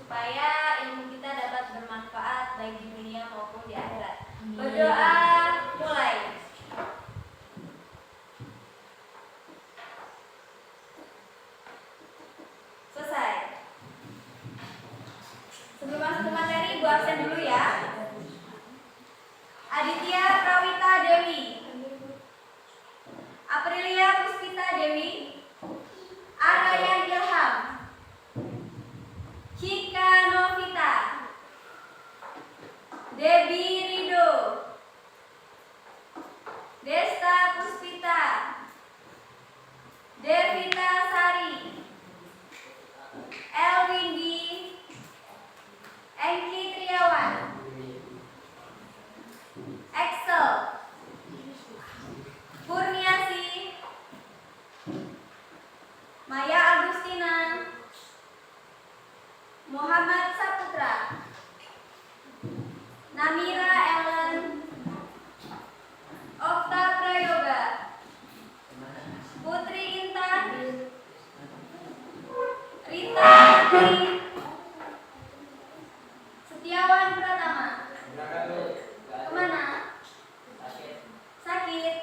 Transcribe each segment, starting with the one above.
supaya ilmu kita dapat bermanfaat baik di dunia maupun di akhirat. Berdoa mulai. Selesai. Sebelum masuk ke materi, Ibu absen dulu ya. Aditya Prawita Dewi, Aprilia Puspita Dewi, Arayan Ilham, Chika Novita, Debi Rido, Desta Puspita, Devita Sari, Elwindi, Engki Triawan, Excel, Kurniasi, Maya Agustina, Muhammad Saputra, Namira Ellen, Okta Prayoga, Putri Intan, Rita Andi, Setiawan Pratama. Kemana? Sakit.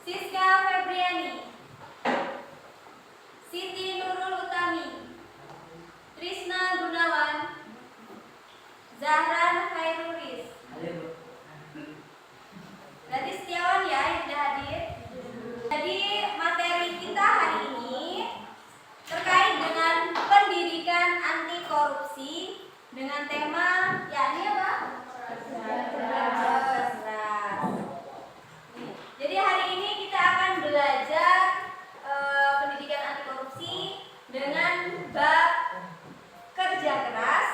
Siska Febriani, Siti Nurul Utami, Trisna Gunawan, Zahran Khairulis. Berarti Setiawan ya yang sudah hadir. Jadi materi kita hari ini terkait dengan pendidikan anti korupsi dengan tema yakni apa? Kerja keras. Jadi hari ini kita akan belajar pendidikan anti korupsi dengan bab kerja keras.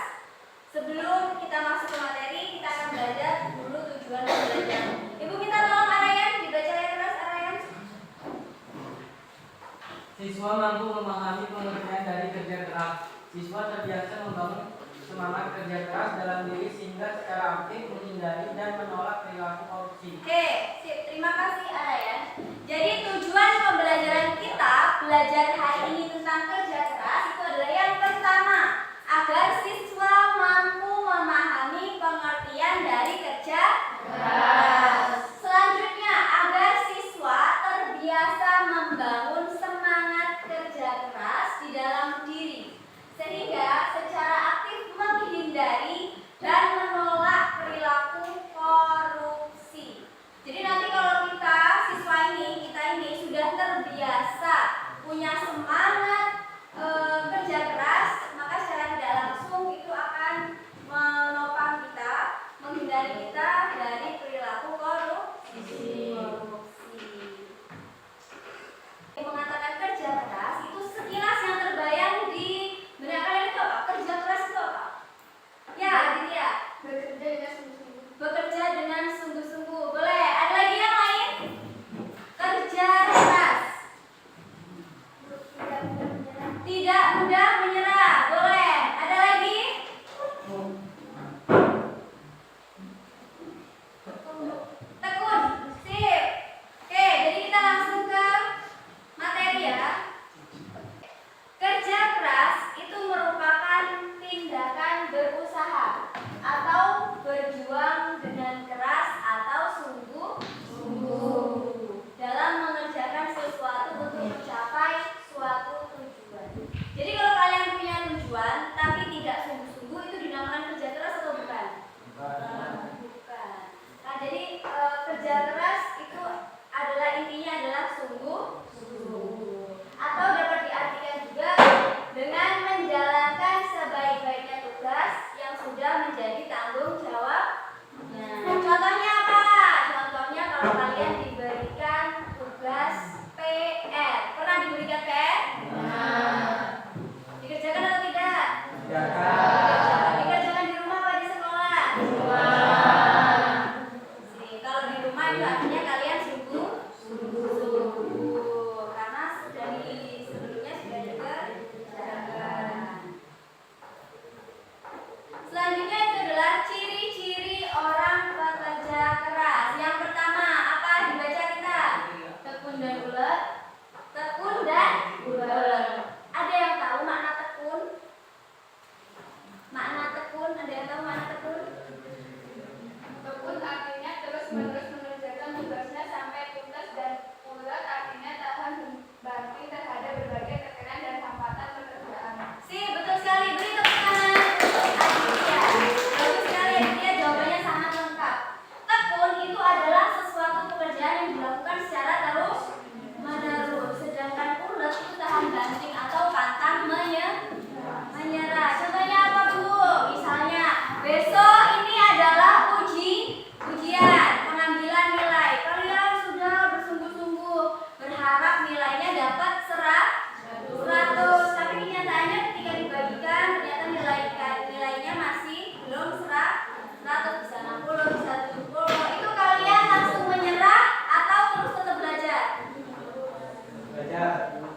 Sebelum kita masuk ke materi, kita akan belajar dulu tujuan pembelajaran. Ibu minta tolong Arayan dibaca yang keras, Arayan. Siswa mampu memahami pengertian dari kerja keras. Siswa terbiasa membangun semangat kerja keras dalam diri sehingga secara aktif menghindari dan menolak perilaku korupsi. Oke, sip. Terima kasih Arayan. Jadi tujuan pembelajaran kita belajar hari ini tentang kerja keras itu adalah yang pertama, agar siswa mampu memahami pengertian dari kerja keras. Selanjutnya, agar siswa terbiasa membangun semangat kerja keras di dalam diri, sehingga secara aktif menghindari dan menolak perilaku korupsi. Jadi nanti kalau kita ini sudah terbiasa punya semangat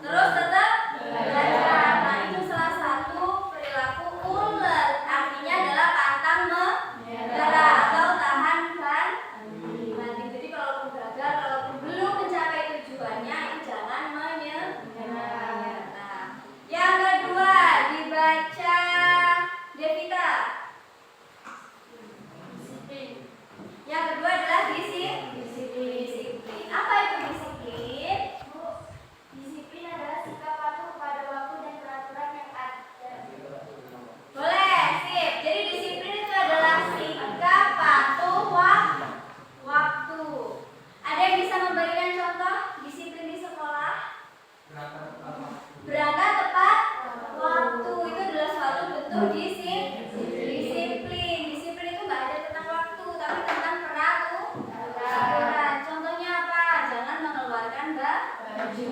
Terus tetap belajar. Nah, itu salah satu perilaku ulet. Artinya adalah pantang menyerah atau tahan banting. Jadi kalaupun gagal, kalaupun belum mencapai tujuannya, itu jangan menyerah. Nah, yang kedua dibaca Devita. Yang kedua adalah disiplin. Apa itu disiplin? Disiplin adalah sikap patuh kepada waktu dan peraturan yang ada. Boleh, sip. Jadi disiplin itu adalah sikap patuh waktu. Ada yang bisa memberikan contoh disiplin di sekolah? Berangkat tepat waktu. Itu adalah suatu bentuk disiplin. Disiplin itu nggak ada tentang waktu, tapi tentang peraturan. Contohnya apa? Jangan mengeluarkan baju.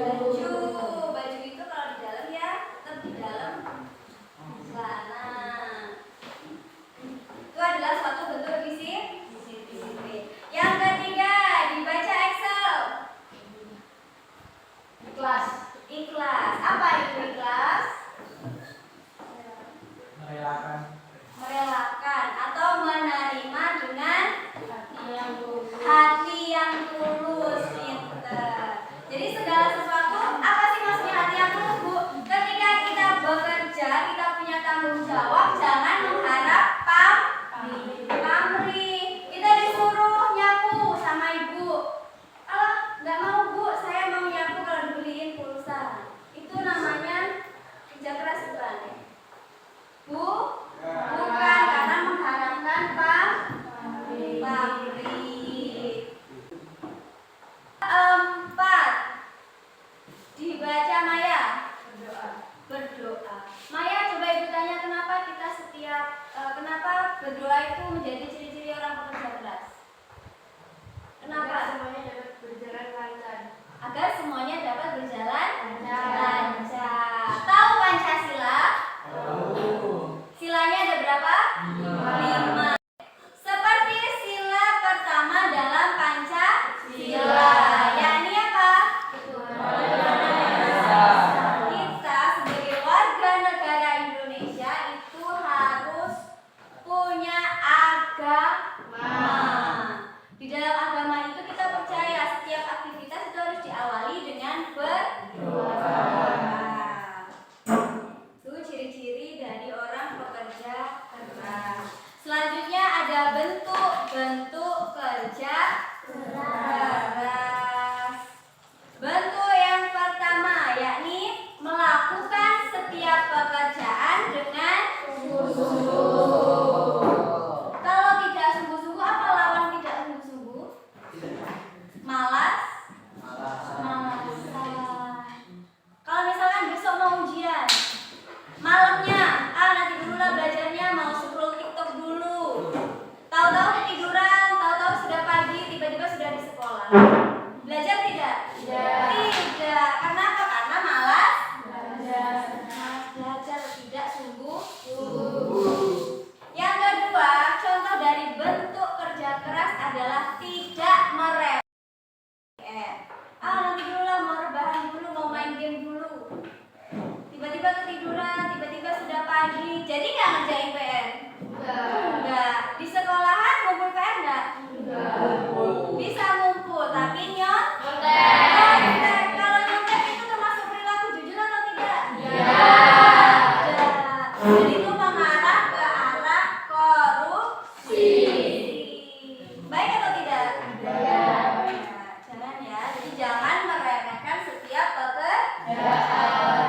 Baju itu kalau di dalam ya tetap di dalam celana. Itu adalah suatu bentuk disiplin. Yang ketiga dibaca Excel. Ikhlas. Apa itu ikhlas? Merelakan atau menerima dengan hati yang tulus. Jadi segala sesuatu, apa sih maksudnya hati yang tulus, Bu? Ketika kita bekerja, kita punya tanggung jawab, jangan mengharap pamrih. Kita disuruh nyapu sama ibu. Kalau nggak mau, Bu, saya mau nyapu kalau dibeliin pulsa. Itu namanya kerja keras bukan? Bu? Bukan, karena mengharapkan pamrih. 4. Dibaca Maya. Berdoa. Maya, coba ibu tanya kenapa berdoa itu menjadi ciri-ciri orang pekerja keras? Kenapa? Agar semuanya dapat berjalan lancar. Tahu Pancasila? Silanya ada berapa? 5. Seperti sila pertama dalam Pancasila, yakni apa? Kita sebagai warga negara Indonesia itu harus punya agama. Di dalam agama itu kita percaya setiap aktivitas itu harus diawali dengan berdoa. Itu ciri-ciri dari orang pekerja keras. Selanjutnya ada bentuk kerja keras. Bentuk yang pertama yakni melakukan setiap pekerjaan dengan sungguh-sungguh. Kalau tidak sungguh-sungguh, apa lawan tidak sungguh-sungguh? Malasan. Kalau misalkan besok mau ujian, malamnya, nanti dulu lah belajarnya, mau scroll TikTok dulu. Tahu-tahu ketiduran, tahu-tahu sudah pagi, tiba-tiba sudah di sekolah. Belajar tidak? Tidak. Karena apa? Karena malas belajar, tidak sungguh-sungguh. Yang kedua, contoh dari bentuk kerja keras adalah tidak meremehkan. Nanti dulu lah, mau rebahan dulu, mau main game dulu. Tiba-tiba ketiduran, tiba-tiba sudah pagi. Jadi nggak ngerjain PR? Enggak. Di sekolahan ngumpul PR nggak? Bisa ngumpul, tapi nyontek. Kalau nyontek itu termasuk perilaku jujur atau tidak? Jadi itu mengarah ke arah korupsi. Baik atau tidak? Jangan ya. Jadi jangan meremehkan setiap pekerjaan.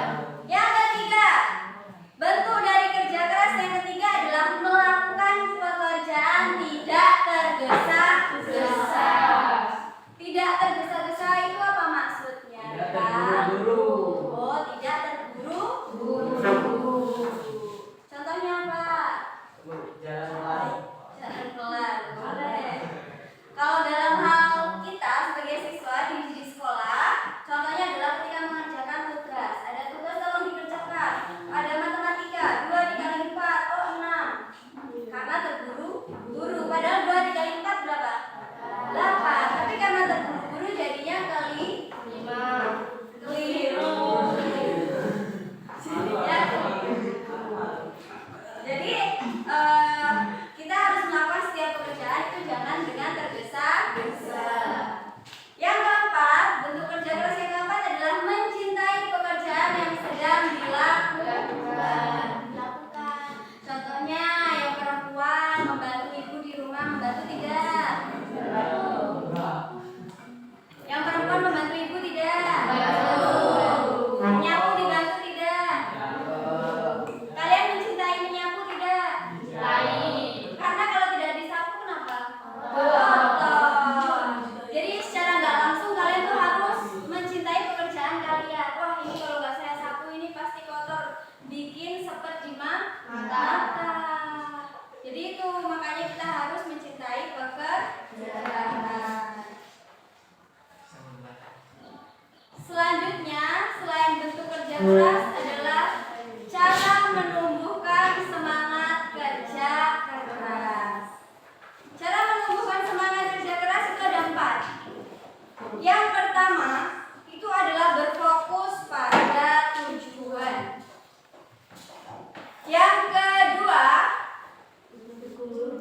kerja keras adalah cara menumbuhkan semangat kerja keras. Cara menumbuhkan semangat kerja keras itu ada 4. Yang pertama itu adalah berfokus pada tujuan. Yang kedua,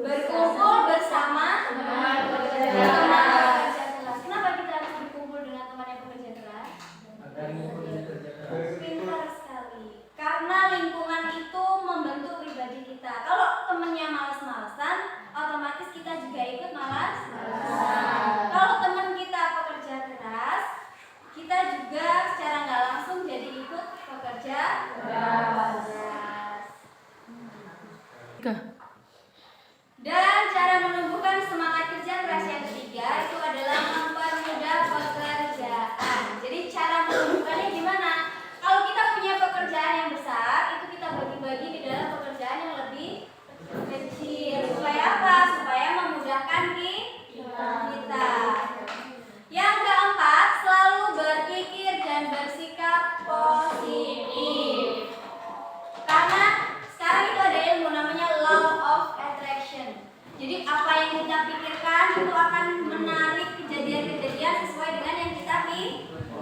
berkumpul bersama teman pekerja keras. Kenapa kita harus berkumpul dengan teman yang bekerja keras? Pintar sekali. Karena lingkungan itu membentuk pribadi kita. Kalau temennya malas-malasan, otomatis kita juga ikut malas-malasan. Kalau teman kita pekerja keras, kita juga secara nggak langsung jadi ikut pekerja keras. Dan cara menumbuhkan semangat kerja keras yang ketiga itu adalah mempermudah pekerjaan. Jadi cara menumbuhkannya gimana? Kalau kita punya pekerjaan yang besar, itu kita bagi-bagi ke dalam pekerjaan yang lebih kecil. Supaya apa? Supaya memudahkan kita. Yang keempat, selalu berpikir dan bersikap positif. Karena sekarang itu ada ilmu namanya law of attraction. Jadi apa yang kita pikirkan itu akan menarik kejadian-kejadian sesuai dengan yang kita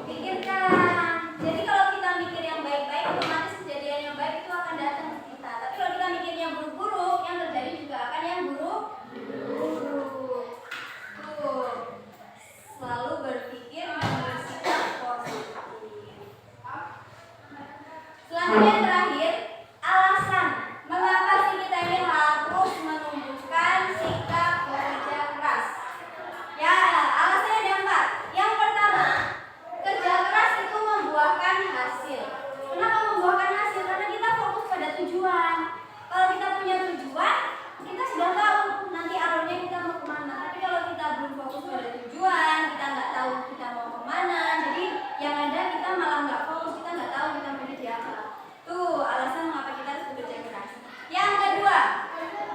pikirkan. Jadi kalau kita mikir yang baik-baik, otomatis kejadian yang baik itu akan datang ke kita. Tapi kalau kita mikir yang buruk-buruk, yang terjadi juga akan yang buruk-buruk. Tuh, selalu berpikir dan bersikap positif. Selanjutnya yang terakhir, alasan mengapa sih kita ini harus menumbuhkan sikap bekerja keras. Ya, alasannya ada 4. Yang pertama, kerja keras itu membuahkan hasil. Kenapa membuahkan hasil? Karena kita fokus pada tujuan. Kalau kita punya tujuan, kita sudah tahu nanti arahnya kita mau kemana. Tapi kalau kita belum fokus pada tujuan, kita nggak tahu kita mau kemana. Jadi yang ada kita malah nggak fokus, kita nggak tahu kita mau jadi apa. Tuh alasan mengapa kita harus bekerja keras. Yang kedua,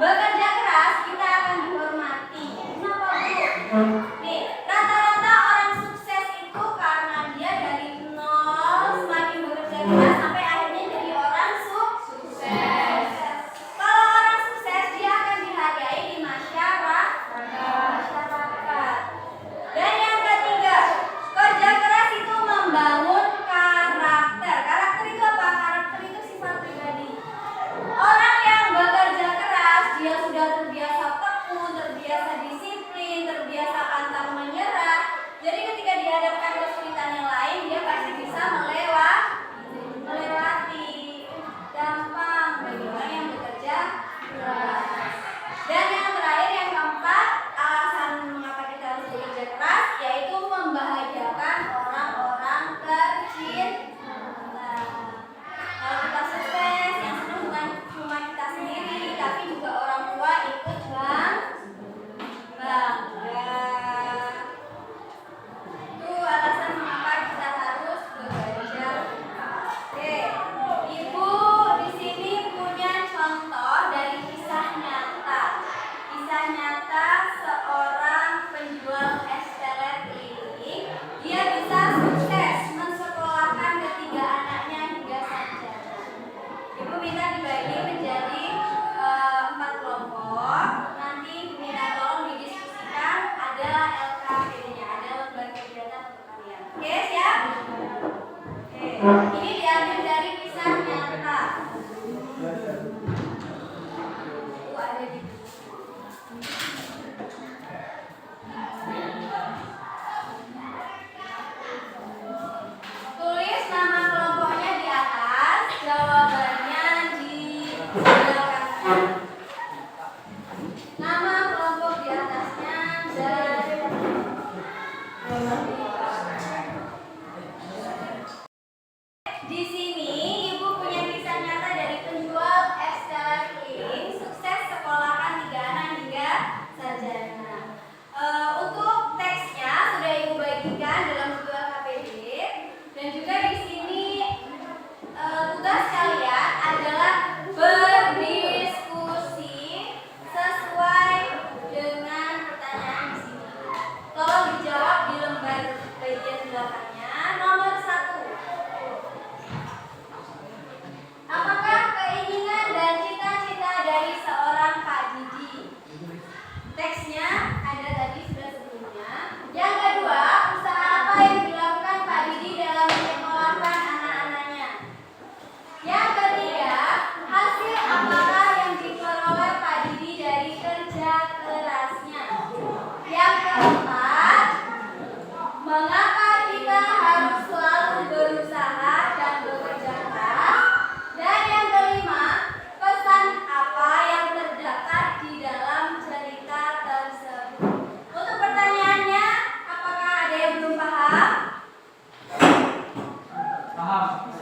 bekerja keras kita akan dihormati. Kenapa, Bu? Nih, rata-rata orang sukses itu karena dia dari nol semakin bekerja keras sampai akhirnya jadi orang sukses. Kalau orang sukses dia akan dihargai di masyarakat. Dan yang ketiga, kerja keras itu membangun karakter. Karakter itu apa? Karakter itu sifat pribadi. Orang yang bekerja keras, dia sudah terbiasa tekun, terbiasa disiplin, terbiasa pantang menyerah. Jadi ketika dihadapkan kesulitan yang lain, dia pasti bisa melewati. Gampang bagi orang yang bekerja keras. Dan yang terakhir, yang keempat, alasan mengapa kita harus bekerja keras yaitu membahagiakan orang-orang tercinta. Kalau kita sukses, yang senang bukan cuma kita sendiri, tapi juga orang tua ikut bangga. Itu alasan mengapa kita harus bekerja. Oke, Ibu di sini punya contoh dari kisah nyata. Kisah nyata seorang penjual es teler keliling. Dia bisa sukses mensekolahkan ketiga anaknya hingga sarjana. Ibu minta dibagi menjadi 4 kelompok. Nanti minta tolong didiskusikan. Ada LKPD-nya, ada lembar kegiatan untuk kalian. Oke, siap? Oke. Ini diambil dari kisah nyata. Ada di tulis nama kelompoknya di atas, jawabannya di sebelah kanan. Nama kelompok di atasnya dan di sini Paham.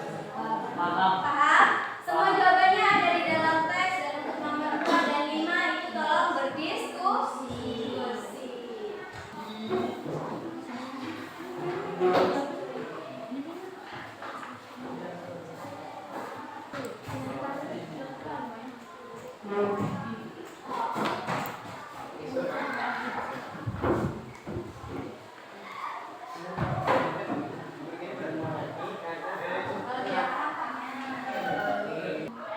Paham. Paham? Semua jawabannya ada di dalam teks, dan untuk nomor 4 dan 5 itu tolong berdiskusi.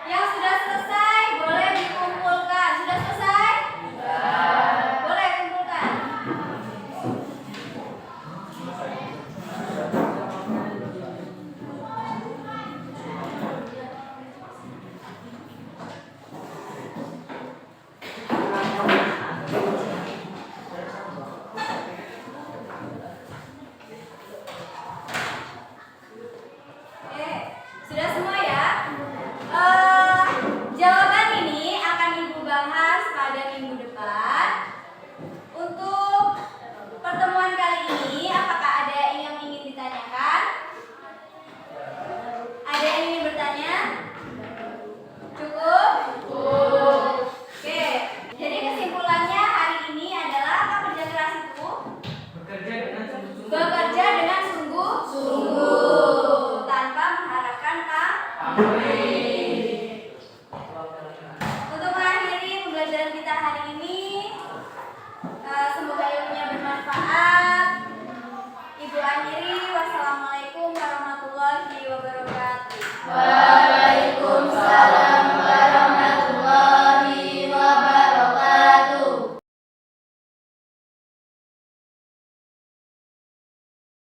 Yang sudah selesai boleh dikumpulkan. Sudah selesai? Boleh kumpulkan. Oke, sudah semua ya? Jawaban ini akan Ibu bahas pada minggu depan. Untuk pertemuan kali ini, apakah ada yang ingin ditanyakan? Ada yang ingin bertanya? Cukup? Oke, jadi kesimpulannya hari ini adalah apa kerja keras itu? Bekerja dengan sungguh-sungguh. Bekerja dengan sungguh-sungguh tanpa mengharapkan pamrih. Untuk mengakhiri pembelajaran kita hari ini, semoga ilmunya bermanfaat. Ibu akhiri, wassalamualaikum warahmatullahi wabarakatuh.